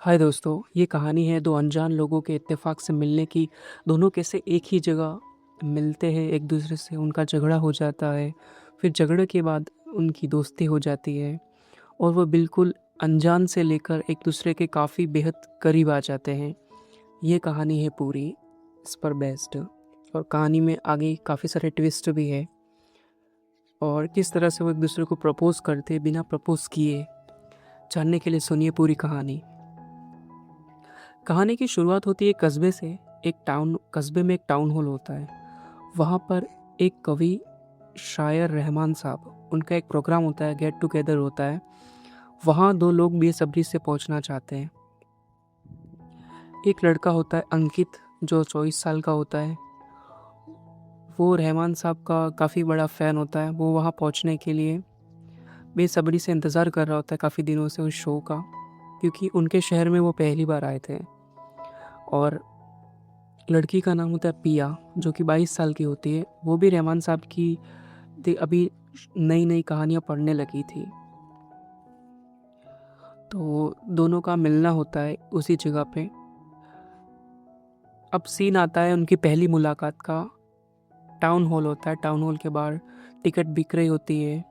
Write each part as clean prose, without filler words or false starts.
हाय दोस्तों, ये कहानी है दो अनजान लोगों के इत्तेफाक से मिलने की। दोनों कैसे एक ही जगह मिलते हैं, एक दूसरे से उनका झगड़ा हो जाता है, फिर झगड़े के बाद उनकी दोस्ती हो जाती है और वो बिल्कुल अनजान से लेकर एक दूसरे के काफ़ी बेहद करीब आ जाते हैं। ये कहानी है पूरी इस पर बेस्ड, और कहानी में आगे काफ़ी सारे ट्विस्ट भी है और किस तरह से वो एक दूसरे को प्रपोज करते बिना प्रपोज किए। जानने के लिए सुनिए पूरी कहानी। कहानी की शुरुआत होती है कस्बे से। कस्बे में एक टाउन हॉल होता है। वहाँ पर एक कवि, शायर रहमान साहब, उनका एक प्रोग्राम होता है, गेट टुगेदर होता है। वहाँ दो लोग बेसब्री से पहुँचना चाहते हैं। एक लड़का होता है अंकित, जो 24 साल का होता है। वो रहमान साहब का काफ़ी बड़ा फ़ैन होता है। वो वहाँ पहुँचने के लिए बेसब्री से इंतज़ार कर रहा होता है काफ़ी दिनों से उस शो का, क्योंकि उनके शहर में वो पहली बार आए थे। और लड़की का नाम होता है पिया, जो कि 22 साल की होती है। वो भी रहमान साहब की अभी नई नई कहानियाँ पढ़ने लगी थी। तो दोनों का मिलना होता है उसी जगह पे। अब सीन आता है उनकी पहली मुलाकात का। टाउन हॉल होता है, टाउन हॉल के बाहर टिकट बिक रही होती है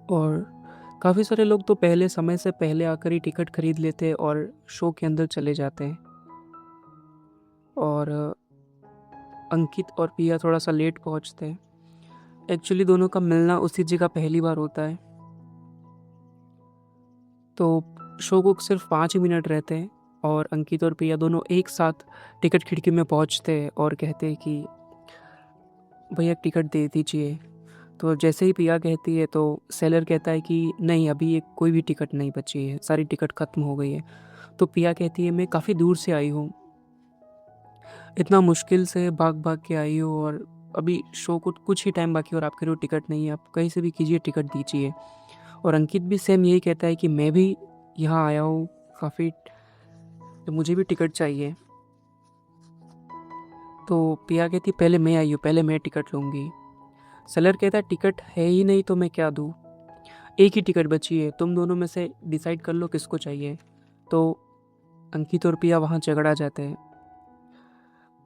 और काफ़ी सारे लोग तो पहले समय से पहले आकर ही टिकट खरीद लेते हैं और शो के अंदर चले जाते हैं। और अंकित और पिया थोड़ा सा लेट पहुंचते हैं। एक्चुअली दोनों का मिलना उसी जगह पहली बार होता है। तो शो को सिर्फ 5 ही मिनट रहते हैं और अंकित और प्रिया दोनों एक साथ टिकट खिड़की में पहुंचते हैं और कहते हैं कि भैया टिकट दे दीजिए। तो जैसे ही प्रिया कहती है तो सेलर कहता है कि नहीं, अभी एक कोई भी टिकट नहीं बची है, सारी टिकट ख़त्म हो गई है। तो प्रिया कहती है मैं काफ़ी दूर से आई हूँ, इतना मुश्किल से भाग भाग के आई हूँ और अभी शो को कुछ ही टाइम बाकी और आपके लिए टिकट नहीं है, आप कहीं से भी कीजिए, टिकट दीजिए। और अंकित भी सेम यही कहता है कि मैं भी यहाँ आया हूँ काफ़ी, तो मुझे भी टिकट चाहिए। तो पिया कहती पहले मैं आई हूँ, पहले मैं टिकट लूँगी। सेलर कहता है टिकट है ही नहीं तो मैं क्या दूँ, एक ही टिकट बची है, तुम दोनों में से डिसाइड कर लो किसको चाहिए। तो अंकित और पिया वहाँ झगड़ा जाते हैं।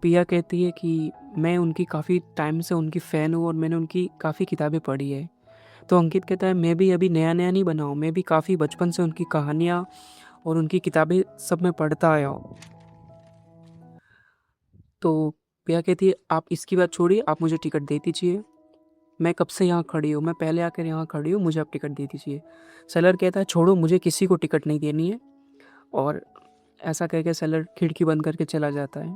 पिया कहती है कि मैं उनकी काफ़ी टाइम से उनकी फ़ैन हूँ और मैंने उनकी काफ़ी किताबें पढ़ी है। तो अंकित कहता है मैं भी अभी नया नया नहीं बना हूँ, मैं भी काफ़ी बचपन से उनकी कहानियाँ और उनकी किताबें सब मैं पढ़ता आया हूँ। तो पिया कहती है आप इसकी बात छोड़िए, आप मुझे टिकट दे दीजिए, मैं कब से यहाँ खड़ी हूँ, मैं पहले आकर यहाँ खड़ी हूँ, मुझे आप टिकट दे दीजिए। सेलर कहता है छोड़ो, मुझे किसी को टिकट नहीं देनी है। और ऐसा कह के सेलर खिड़की बंद करके चला जाता है।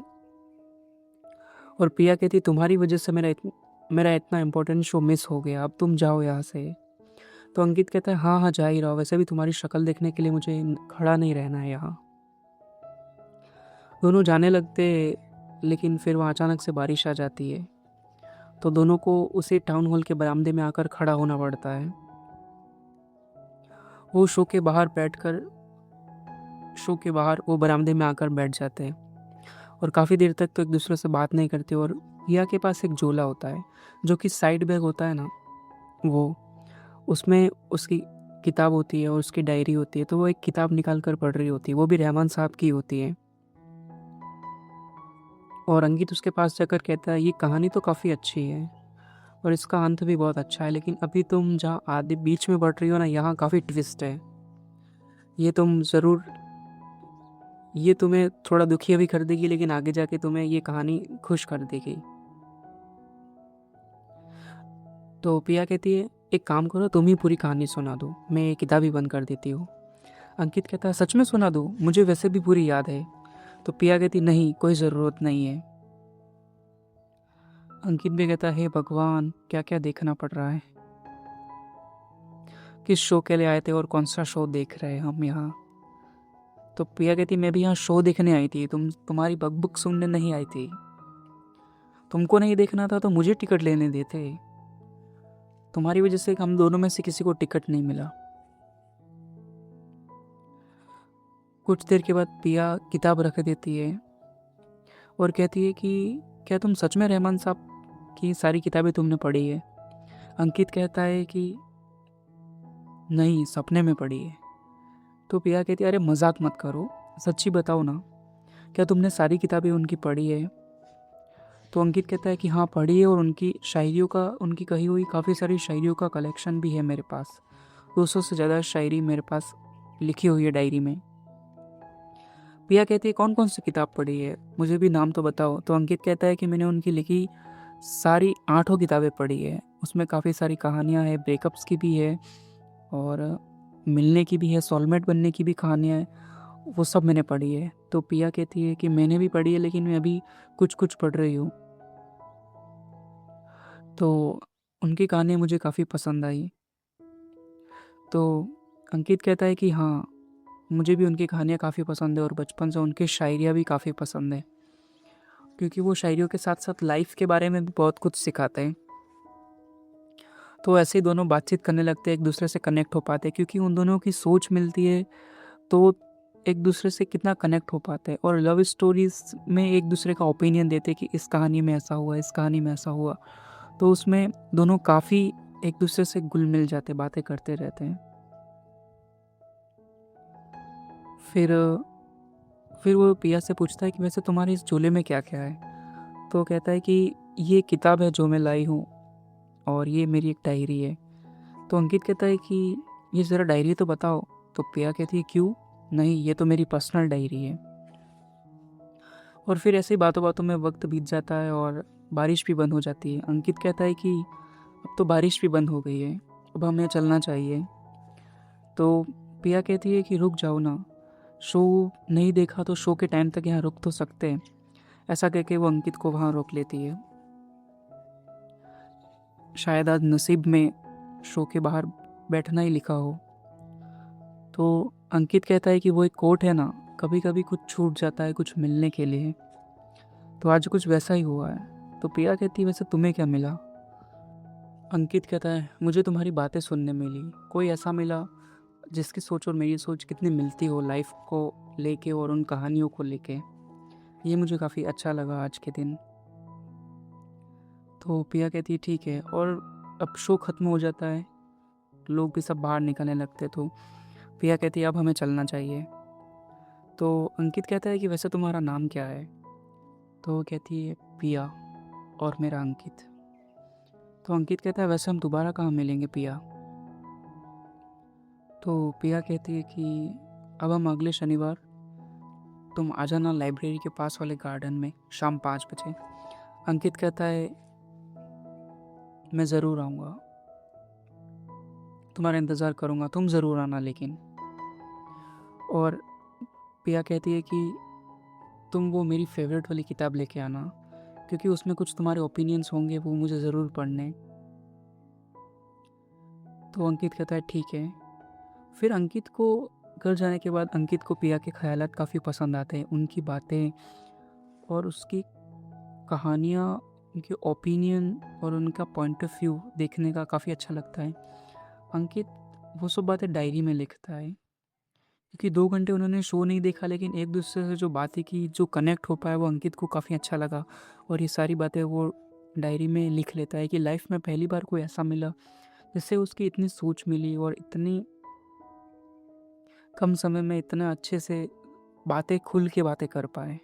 और पिया कहती है तुम्हारी वजह से मेरा इतना इम्पोर्टेंट शो मिस हो गया, अब तुम जाओ यहाँ से। तो अंकित कहता है हाँ हाँ जा ही रहा हूँ, वैसे भी तुम्हारी शक्ल देखने के लिए मुझे खड़ा नहीं रहना है यहाँ। दोनों जाने लगते, लेकिन फिर वहाँ अचानक से बारिश आ जाती है। तो दोनों को उसी टाउन हॉल के बरामदे में आकर खड़ा होना पड़ता है। वो शो के बाहर वो बरामदे में आकर बैठ जाते हैं और काफ़ी देर तक तो एक दूसरे से बात नहीं करते। और पिया के पास एक झोला होता है, जो कि साइड बैग होता है ना, वो उसमें उसकी किताब होती है और उसकी डायरी होती है। तो वो एक किताब निकाल कर पढ़ रही होती है, वो भी रहमान साहब की होती है। और अंकित उसके पास जाकर कहता है ये कहानी तो काफ़ी अच्छी है और इसका अंत भी बहुत अच्छा है, लेकिन अभी तुम जहाँ आधे बीच में पढ़ रही हो ना, यहाँ काफ़ी ट्विस्ट है। ये तुम ज़रूर ये तुम्हें थोड़ा दुखी अभी कर देगी, लेकिन आगे जाके तुम्हें ये कहानी खुश कर देगी। तो पिया कहती है एक काम करो, तुम ही पूरी कहानी सुना दो, मैं ये किताब ही बंद कर देती हूँ। अंकित कहता है सच में सुना दूँ, मुझे वैसे भी पूरी याद है। तो पिया कहती नहीं, कोई ज़रूरत नहीं है। अंकित भी कहता है हे भगवान, क्या क्या देखना पड़ रहा है, किस शो के लिए आए थे और कौन सा शो देख रहे हैं हम यहाँ। तो पिया कहती मैं भी यहाँ शो देखने आई थी, तुम्हारी बकबक सुनने नहीं आई थी। तुमको नहीं देखना था तो मुझे टिकट लेने देते, तुम्हारी वजह से हम दोनों में से किसी को टिकट नहीं मिला। कुछ देर के बाद पिया किताब रख देती है और कहती है कि क्या तुम सच में रहमान साहब की सारी किताबें तुमने पढ़ी है। अंकित कहता है कि नहीं, सपने में पढ़ी है। तो पिया कहती है, अरे मजाक मत करो, सच्ची बताओ ना, क्या तुमने सारी किताबें उनकी पढ़ी है? तो अंकित कहता है कि हाँ पढ़ी है, और उनकी शायरियों का, उनकी कही हुई काफ़ी सारी शायरियों का कलेक्शन भी है मेरे पास। 200 से ज़्यादा शायरी मेरे पास लिखी हुई है डायरी में। पिया कहती है, कौन कौन सी किताब पढ़ी है, मुझे भी नाम तो बताओ। तो अंकित कहता है कि मैंने उनकी लिखी सारी 8 किताबें पढ़ी है। उसमें काफ़ी सारी कहानियाँ हैं, ब्रेकअप्स की भी है और मिलने की भी है, सोलमेट बनने की भी कहानियाँ हैं, वो सब मैंने पढ़ी है। तो पिया कहती है कि मैंने भी पढ़ी है, लेकिन मैं अभी कुछ कुछ पढ़ रही हूँ। तो उनकी कहानियाँ मुझे काफ़ी पसंद आई। तो अंकित कहता है कि हाँ, मुझे भी उनकी कहानियाँ काफ़ी पसंद है और बचपन से उनकी शायरियाँ भी काफ़ी पसंद है, क्योंकि वो शायरियों के साथ साथ लाइफ के बारे में भी बहुत कुछ सिखाते हैं। तो ऐसे ही दोनों बातचीत करने लगते हैं, एक दूसरे से कनेक्ट हो पाते हैं, क्योंकि उन दोनों की सोच मिलती है, तो एक दूसरे से कितना कनेक्ट हो पाते हैं। और लव स्टोरीज में एक दूसरे का ओपिनियन देते हैं कि इस कहानी में ऐसा हुआ, इस कहानी में ऐसा हुआ, तो उसमें दोनों काफ़ी एक दूसरे से घुल मिल जाते, बातें करते रहते हैं। फिर फिर वो पिया से पूछता है कि वैसे तुम्हारे इस झोले में क्या क्या है? तो कहता है कि ये किताब है जो मैं लाई हूँ, और ये मेरी एक डायरी है। तो अंकित कहता है कि ये ज़रा डायरी तो बताओ। तो पिया कहती है, क्यों? नहीं, ये तो मेरी पर्सनल डायरी है। और फिर ऐसे ही बातों बातों में वक्त बीत जाता है और बारिश भी बंद हो जाती है। अंकित कहता है कि अब तो बारिश भी बंद हो गई है, अब हमें चलना चाहिए। तो पिया कहती है कि रुक जाओ ना, शो नहीं देखा तो शो के टाइम तक यहाँ रुक तो सकते हैं। ऐसा कहके वो अंकित को वहाँ रोक लेती है। शायद आज नसीब में शो के बाहर बैठना ही लिखा हो। तो अंकित कहता है कि वो एक कोट है ना, कभी कभी कुछ छूट जाता है कुछ मिलने के लिए, तो आज कुछ वैसा ही हुआ है। तो पिया कहती है, वैसे तुम्हें क्या मिला? अंकित कहता है, मुझे तुम्हारी बातें सुनने मिली, कोई ऐसा मिला जिसकी सोच और मेरी सोच कितनी मिलती हो लाइफ को लेके और उन कहानियों को लेके। ये मुझे काफ़ी अच्छा लगा आज के दिन। तो पिया कहती है, ठीक है। और अब शो ख़त्म हो जाता है, लोग भी सब बाहर निकलने लगते, तो पिया कहती है, अब हमें चलना चाहिए। तो अंकित कहता है कि वैसे तुम्हारा नाम क्या है? तो वो कहती है, पिया, और मेरा अंकित। तो अंकित कहता है, वैसे हम दोबारा कहाँ मिलेंगे पिया? तो पिया कहती है कि अब हम अगले शनिवार, तुम आ जाना लाइब्रेरी के पास वाले गार्डन में शाम 5 बजे। अंकित कहता है, मैं ज़रूर आऊँगा, तुम्हारा इंतज़ार करूँगा, तुम ज़रूर आना लेकिन। और पिया कहती है कि तुम वो मेरी फेवरेट वाली किताब लेके आना, क्योंकि उसमें कुछ तुम्हारे ओपिनियंस होंगे, वो मुझे ज़रूर पढ़ने। तो अंकित कहता है, ठीक है। फिर अंकित को घर जाने के बाद अंकित को पिया के ख़यालात काफ़ी पसंद आते हैं, उनकी बातें और उसकी कहानियाँ, उनके ओपिनियन और उनका पॉइंट ऑफ व्यू देखने का काफ़ी अच्छा लगता है। अंकित वो सब बातें डायरी में लिखता है, क्योंकि 2 घंटे उन्होंने शो नहीं देखा, लेकिन एक दूसरे से जो बातें की, जो कनेक्ट हो पाया, वो अंकित को काफ़ी अच्छा लगा। और ये सारी बातें वो डायरी में लिख लेता है कि लाइफ में पहली बार कोई ऐसा मिला जिससे उसकी इतनी सोच मिली और इतनी कम समय में इतना अच्छे से बातें खुल के बातें कर पाए।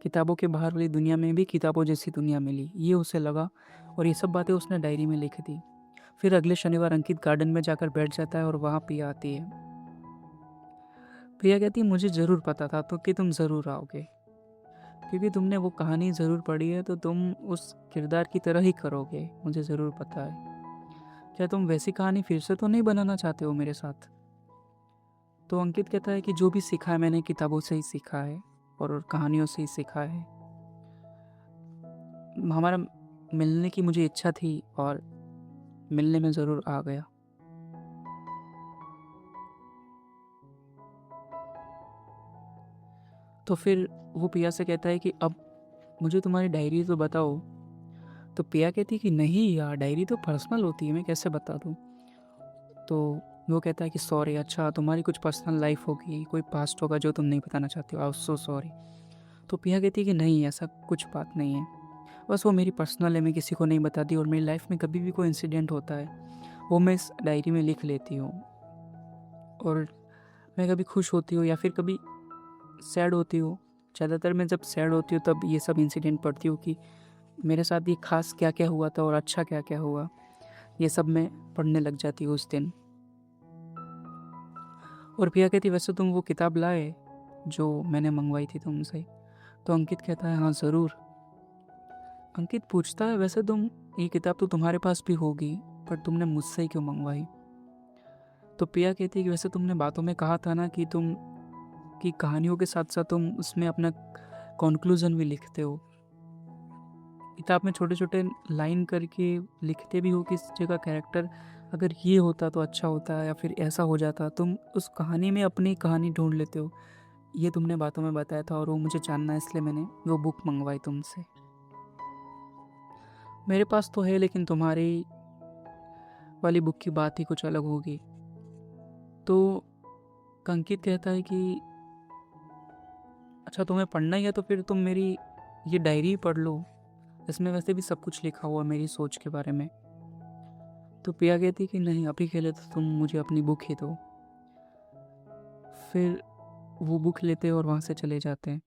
किताबों के बाहर वाली दुनिया में भी किताबों जैसी दुनिया मिली, ये उसे लगा, और ये सब बातें उसने डायरी में लिख दी। फिर अगले शनिवार अंकित गार्डन में जाकर बैठ जाता है और वहाँ पिया आती है। पिया कहती है, मुझे ज़रूर पता था तो कि तुम ज़रूर आओगे, क्योंकि तुमने वो कहानी ज़रूर पढ़ी है, तो तुम उस किरदार की तरह ही करोगे, मुझे ज़रूर पता है। क्या तुम वैसी कहानी फिर से तो नहीं बनाना चाहते हो मेरे साथ? तो अंकित कहता है कि जो भी सीखा है मैंने किताबों से ही सीखा है और कहानियों से ही सीखा है। हमारा मिलने की मुझे इच्छा थी और मिलने में ज़रूर आ गया। तो फिर वो पिया से कहता है कि अब मुझे तुम्हारी डायरी तो बताओ। तो पिया कहती है कि नहीं यार, डायरी तो पर्सनल होती है, मैं कैसे बता दूँ? तो वो कहता है कि सॉरी, अच्छा तुम्हारी कुछ पर्सनल लाइफ होगी, कोई पास्ट होगा जो तुम नहीं बताना चाहते हो, आई एम सो सॉरी। तो पिया कहती है कि नहीं, ऐसा कुछ बात नहीं है, बस वो मेरी पर्सनल है, मैं किसी को नहीं बताती, और मेरी लाइफ में कभी भी कोई इंसिडेंट होता है वो मैं इस डायरी में लिख लेती हूँ। और मैं कभी खुश होती हूँ या फिर कभी सैड होती हूँ। ज़्यादातर मैं जब सैड होती हूँ तब ये सब इंसिडेंट पढ़ती हूँ कि मेरे साथ ये ख़ास क्या-क्या हुआ था और अच्छा क्या-क्या हुआ। ये सब मैं पढ़ने लग जाती हूँ उस दिन। और प्रिया कहती वैसे तुम वो किताब लाए जो मैंने मंगवाई थी तुमसे? तो अंकित कहता है हाँ ज़रूर। अंकित पूछता है वैसे तुम ये किताब तो तुम्हारे पास भी होगी, पर तुमने मुझसे ही क्यों मंगवाई? तो प्रिया कहती है कि वैसे तुमने बातों में कहा था ना कि तुम की कहानियों के साथ-साथ तुम उसमें अपना कॉन्क्लूज़न भी लिखते हो। किताब में छोटे-छोटे लाइन करके लिखते भी हो कि इस जगह कैरेक्टर अगर ये होता तो अच्छा होता या फिर ऐसा हो जाता। तुम उस कहानी में अपनी कहानी ढूँढ लेते हो। ये तुमने बातों में बताया था और वो मुझे जानना है इसलिए मैंने वो बुक मंगवाई तुमसे। मेरे पास तो है लेकिन तुम्हारी वाली बुक की बात ही कुछ अलग होगी। तो अंकित कहता है कि अच्छा तुम्हें पढ़ना ही है तो फिर तुम मेरी ये डायरी पढ़ लो। इसमें वैसे भी सब कुछ लिखा हुआ है मेरी सोच के बारे में। तो प्रिया कहती कि नहीं अभी के लिए तो तुम मुझे अपनी बुक ही दो। फिर वो बुक लेते और वहाँ से चले जाते हैं।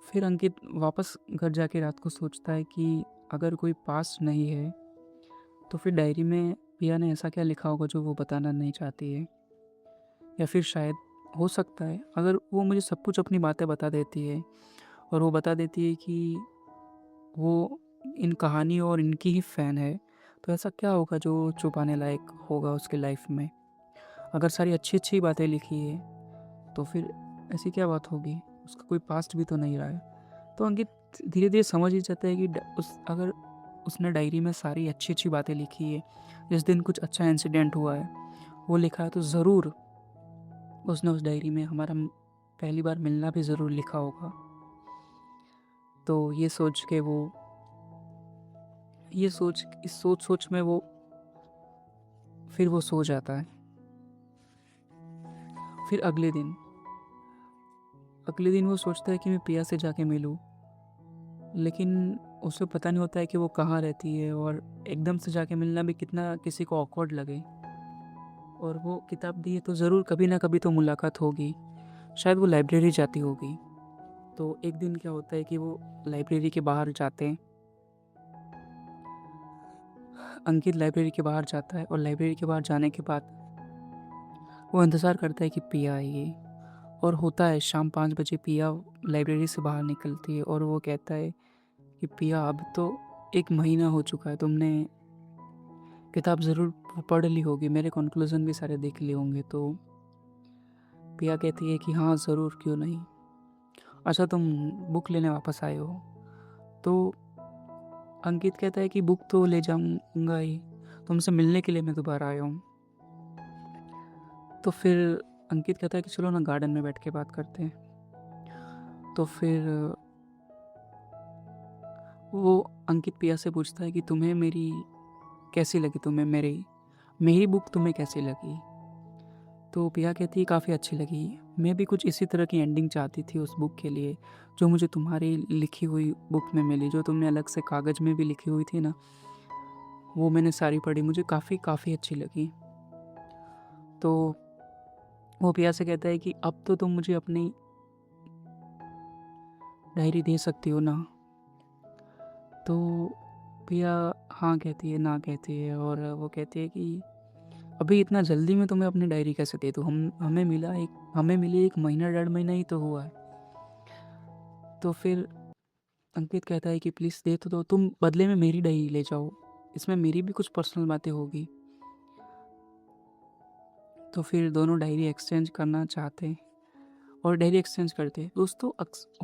फिर अंकित वापस घर जाके रात को सोचता है कि अगर कोई पास नहीं है तो फिर डायरी में प्रिया ने ऐसा क्या लिखा होगा जो वो बताना नहीं चाहती है। या फिर शायद हो सकता है अगर वो मुझे सब कुछ अपनी बातें बता देती है और वो बता देती है कि वो इन कहानियों और इनकी ही फ़ैन है, तो ऐसा क्या होगा जो छुपाने लायक होगा उसकी लाइफ में? अगर सारी अच्छी-अच्छी बातें लिखी है, तो फिर ऐसी क्या बात होगी? उसका कोई पास्ट भी तो नहीं रहा है। तो अंकित धीरे-धीरे समझ ही जाता है कि ड उस अगर उसने डायरी में सारी अच्छी-अच्छी बातें लिखी है, जिस दिन कुछ अच्छा इंसिडेंट हुआ है, वो लिखा है तो ज़रूर उसने उस डायरी में हमारा पहली बार मिलना भी ज़रूर लिखा होगा। तो इस सोच-सोच में वो फिर वो सो जाता है। फिर अगले दिन वो सोचता है कि मैं प्रिया से जाके मिलूँ, लेकिन उसे पता नहीं होता है कि वो कहाँ रहती है और एकदम से जाके मिलना भी कितना किसी को ऑकवर्ड लगे। और वो किताब दी है तो ज़रूर कभी ना कभी तो मुलाकात होगी। शायद वो लाइब्रेरी जाती होगी। तो एक दिन क्या होता है कि वो लाइब्रेरी के बाहर जाते हैं। अंकित लाइब्रेरी के बाहर जाता है और लाइब्रेरी के बाहर जाने के बाद वो इंतज़ार करता है कि पिया आएगी। और होता है शाम 5 बजे पिया लाइब्रेरी से बाहर निकलती है और वो कहता है कि पिया अब तो 1 महीना हो चुका है, तुमने किताब ज़रूर पढ़ ली होगी, मेरे कॉन्क्लूज़न भी सारे देख लिए होंगे। तो पिया कहती है कि हाँ ज़रूर, क्यों नहीं। अच्छा तुम बुक लेने वापस आए हो? तो अंकित कहता है कि बुक तो ले जाऊँगा ही, तुमसे मिलने के लिए मैं दोबारा आया हूँ। तो फिर अंकित कहता है कि चलो ना गार्डन में बैठ के बात करते हैं। तो फिर वो अंकित पिया से पूछता है कि तुम्हें मेरी कैसी लगी, तुम्हें मेरी मेरी बुक तुम्हें कैसी लगी? तो पिया कहती है काफ़ी अच्छी लगी। मैं भी कुछ इसी तरह की एंडिंग चाहती थी उस बुक के लिए, जो मुझे तुम्हारी लिखी हुई बुक में मिली, जो तुमने अलग से कागज़ में भी लिखी हुई थी ना, वो मैंने सारी पढ़ी, मुझे काफ़ी अच्छी लगी। तो वो पिया से कहता है कि अब तो तुम मुझे अपनी डायरी दे सकती हो ना? तो पिया हाँ कहती है, ना कहती है और वो कहती है कि अभी इतना जल्दी मैं तुम्हें अपनी डायरी कैसे दे दूँ? हमें मिले 1 महीना, डेढ़ महीना ही तो हुआ है। तो फिर अंकित कहता है कि प्लीज़ दे तो दो, तुम बदले में मेरी डायरी ले जाओ, इसमें मेरी भी कुछ पर्सनल बातें होगी। तो फिर दोनों डायरी एक्सचेंज करना चाहते हैं और डायरी एक्सचेंज करते हैं। दोस्तों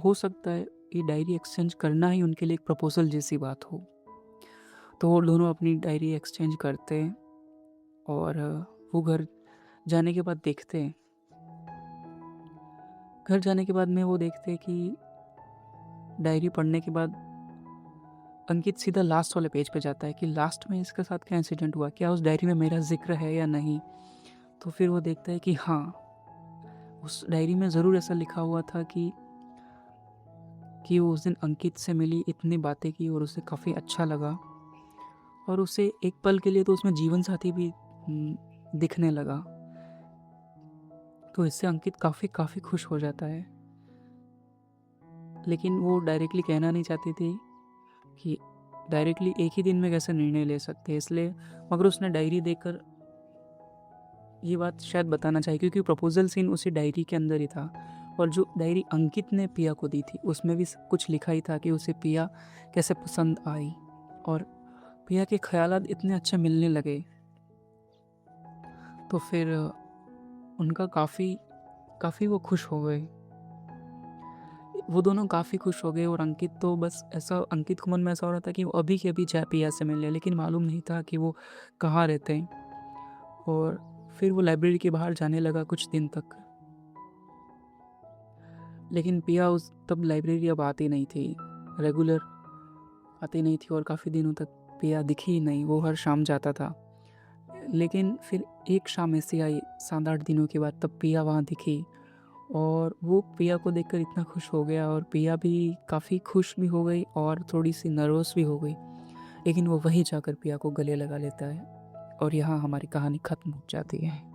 हो सकता है ये डायरी एक्सचेंज करना ही उनके लिए एक प्रपोज़ल जैसी बात हो। तो वो दोनों अपनी डायरी एक्सचेंज करते हैं और वो घर जाने के बाद देखते हैं। घर जाने के बाद में वो देखते हैं कि डायरी पढ़ने के बाद अंकित सीधा लास्ट वाले पेज पे जाता है कि लास्ट में इसके साथ क्या इंसिडेंट हुआ, क्या उस डायरी में मेरा ज़िक्र है या नहीं। तो फिर वो देखता है कि हाँ, उस डायरी में ज़रूर ऐसा लिखा हुआ था कि वो उस दिन अंकित से मिली, इतनी बातें की और उसे काफ़ी अच्छा लगा और उसे एक पल के लिए तो उसमें जीवन साथी भी दिखने लगा। तो इससे अंकित काफ़ी खुश हो जाता है। लेकिन वो डायरेक्टली कहना नहीं चाहती थी कि डायरेक्टली एक ही दिन में कैसे निर्णय ले सकते हैं, इसलिए मगर उसने डायरी देखकर ये बात शायद बताना चाहिए, क्योंकि प्रपोज़ल सीन उसी डायरी के अंदर ही था। और जो डायरी अंकित ने पिया को दी थी, उसमें भी कुछ लिखा ही था कि उसे पिया कैसे पसंद आई, और पिया के ख़यालात इतने अच्छे मिलने लगे। तो फिर उनका काफ़ी वो खुश हो गए। वो दोनों काफ़ी खुश हो गए, और अंकित तो बस ऐसा, अंकित के मन में ऐसा हो रहा था कि वो अभी के अभी जाए पिया से मिलने, लेकिन मालूम नहीं था कि वो कहाँ रहते हैं। और फिर वो लाइब्रेरी के बाहर जाने लगा कुछ दिन तक। लेकिन पिया उस तब लाइब्रेरी अब आती नहीं थी, रेगुलर आती नहीं थी, और काफ़ी दिनों तक पिया दिखी ही नहीं। वो हर शाम जाता था, लेकिन फिर एक शाम ऐसी आई 7-8 दिनों के बाद, तब पिया वहाँ दिखी। और वो पिया को देखकर इतना खुश हो गया, और पिया भी काफ़ी खुश भी हो गई और थोड़ी-सी नर्वस भी हो गई। लेकिन वो वहीं जाकर पिया को गले लगा लेता है, और यहाँ हमारी कहानी ख़त्म हो जाती है।